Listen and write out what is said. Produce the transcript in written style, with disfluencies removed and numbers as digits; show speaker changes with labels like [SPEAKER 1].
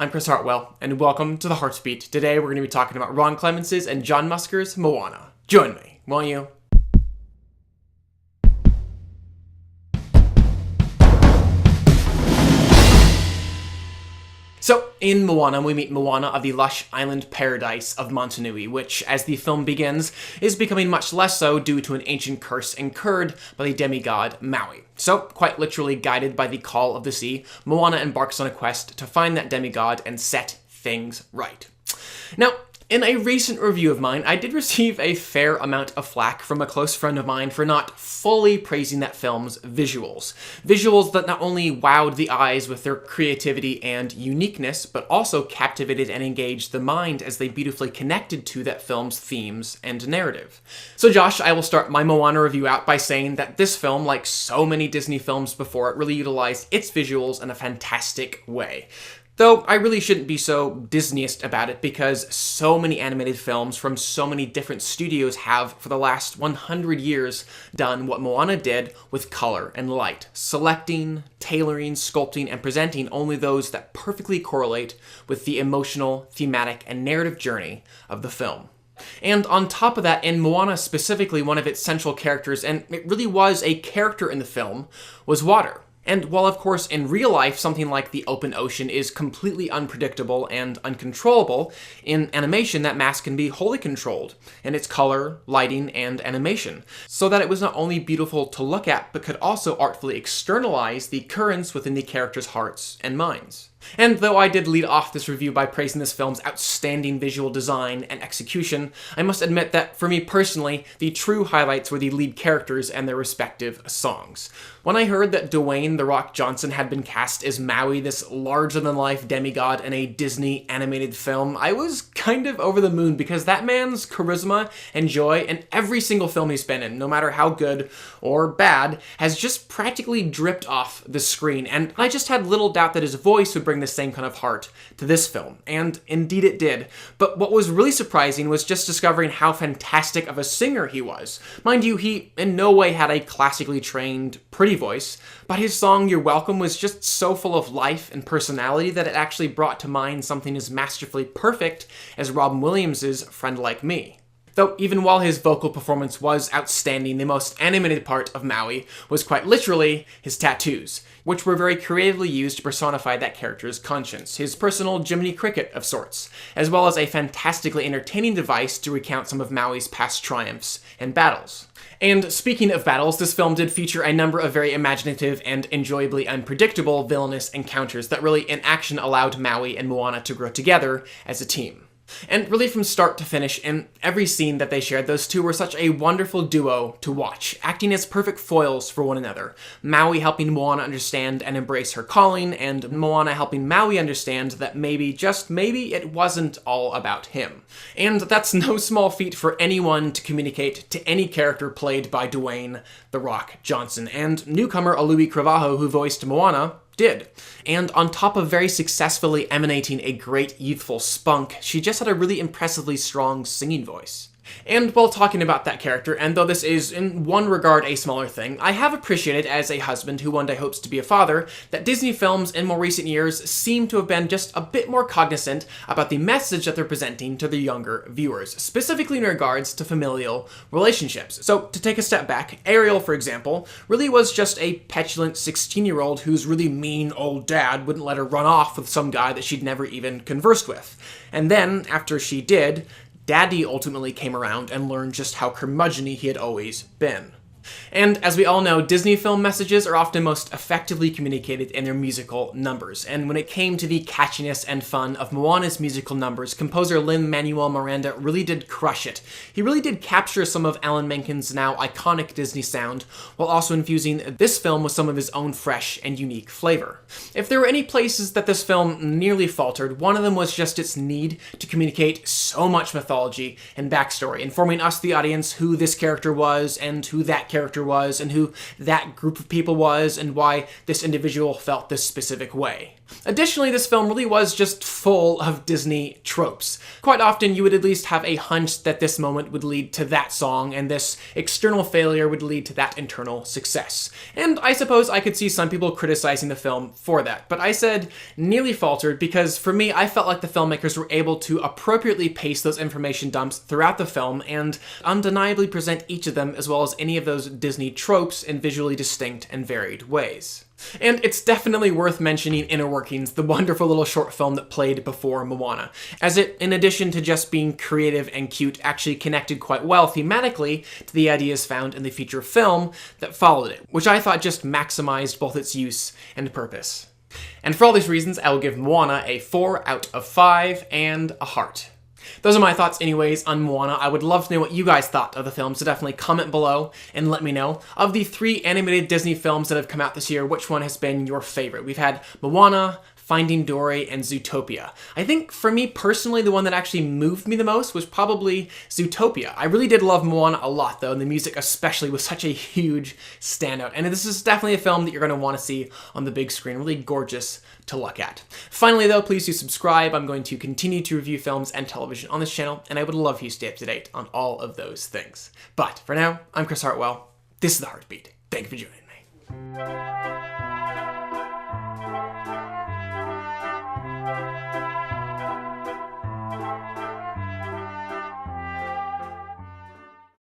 [SPEAKER 1] I'm Chris Hartwell, and welcome to the Heartbeat. Today we're going to be talking about Ron Clements' and John Musker's Moana. Join me, won't you? So, in Moana, we meet Moana of the lush island paradise of Motunui, which, as the film begins, is becoming much less so due to an ancient curse incurred by the demigod Maui. So, quite literally guided by the call of the sea, Moana embarks on a quest to find that demigod and set things right. Now, in a recent review of mine, I did receive a fair amount of flack from a close friend of mine for not fully praising that film's visuals. Visuals that not only wowed the eyes with their creativity and uniqueness, but also captivated and engaged the mind as they beautifully connected to that film's themes and narrative. So Josh, I will start my Moana review out by saying that this film, like so many Disney films before it, really utilized its visuals in a fantastic way. Though I really shouldn't be so Disneyist about it because so many animated films from so many different studios have, for the last 100 years, done what Moana did with color and light, selecting, tailoring, sculpting, and presenting only those that perfectly correlate with the emotional, thematic, and narrative journey of the film. And on top of that, in Moana specifically, one of its central characters, and it really was a character in the film, was water. And while, of course, in real life, something like the open ocean is completely unpredictable and uncontrollable, in animation, that mass can be wholly controlled in its color, lighting, and animation, so that it was not only beautiful to look at, but could also artfully externalize the currents within the characters' hearts and minds. And though I did lead off this review by praising this film's outstanding visual design and execution, I must admit that, for me personally, the true highlights were the lead characters and their respective songs. When I heard that Dwayne "The Rock" Johnson had been cast as Maui, this larger-than-life demigod in a Disney animated film, I was kind of over the moon because that man's charisma and joy in every single film he's been in, no matter how good or bad, has just practically dripped off the screen, and I just had little doubt that his voice would bring the same kind of heart to this film, and indeed it did. But what was really surprising was just discovering how fantastic of a singer he was. Mind you, he in no way had a classically trained, pretty voice, but his song "You're Welcome" was just so full of life and personality that it actually brought to mind something as masterfully perfect as Robin Williams' "Friend Like Me." Though even while his vocal performance was outstanding, the most animated part of Maui was quite literally his tattoos, which were very creatively used to personify that character's conscience, his personal Jiminy Cricket of sorts, as well as a fantastically entertaining device to recount some of Maui's past triumphs and battles. And speaking of battles, this film did feature a number of very imaginative and enjoyably unpredictable villainous encounters that really in action allowed Maui and Moana to grow together as a team. And really from start to finish, in every scene that they shared, those two were such a wonderful duo to watch, acting as perfect foils for one another. Maui helping Moana understand and embrace her calling, and Moana helping Maui understand that maybe, just maybe, it wasn't all about him. And that's no small feat for anyone to communicate to any character played by Dwayne "The Rock" Johnson, and newcomer Auli'i Cravelho, who voiced Moana, did. And on top of very successfully emanating a great youthful spunk, she just had a really impressively strong singing voice. And while talking about that character, and though this is in one regard a smaller thing, I have appreciated as a husband who one day hopes to be a father, that Disney films in more recent years seem to have been just a bit more cognizant about the message that they're presenting to their younger viewers, specifically in regards to familial relationships. So to take a step back, Ariel, for example, really was just a petulant 16-year-old whose really mean old dad wouldn't let her run off with some guy that she'd never even conversed with. And then, after she did, Daddy ultimately came around and learned just how curmudgeon-y he had always been. And as we all know, Disney film messages are often most effectively communicated in their musical numbers, and when it came to the catchiness and fun of Moana's musical numbers, composer Lin-Manuel Miranda really did crush it. He really did capture some of Alan Menken's now iconic Disney sound, while also infusing this film with some of his own fresh and unique flavor. If there were any places that this film nearly faltered, one of them was just its need to communicate so much mythology and backstory, informing us, the audience, who this character was and who that character character was and who that group of people was and why this individual felt this specific way. Additionally, this film really was just full of Disney tropes. Quite often, you would at least have a hunch that this moment would lead to that song, and this external failure would lead to that internal success. And I suppose I could see some people criticizing the film for that, but I said nearly faltered because for me, I felt like the filmmakers were able to appropriately pace those information dumps throughout the film and undeniably present each of them as well as any of those Disney tropes in visually distinct and varied ways. And it's definitely worth mentioning Inner Workings, the wonderful little short film that played before Moana, as it, in addition to just being creative and cute, actually connected quite well thematically to the ideas found in the feature film that followed it, which I thought just maximized both its use and purpose. And for all these reasons, I will give Moana a 4 out of 5 and a heart. Those are my thoughts anyways on Moana. I would love to know what you guys thought of the film, so definitely comment below and let me know. Of the 3 animated Disney films that have come out this year, which one has been your favorite? We've had Moana, Finding Dory, and Zootopia. I think for me personally, the one that actually moved me the most was probably Zootopia. I really did love Moana a lot though, and the music especially was such a huge standout. And this is definitely a film that you're going to want to see on the big screen. Really gorgeous to look at. Finally though, please do subscribe. I'm going to continue to review films and television on this channel, and I would love for you to stay up to date on all of those things. But for now, I'm Chris Hartwell. This is The Heartbeat. Thank you for joining me.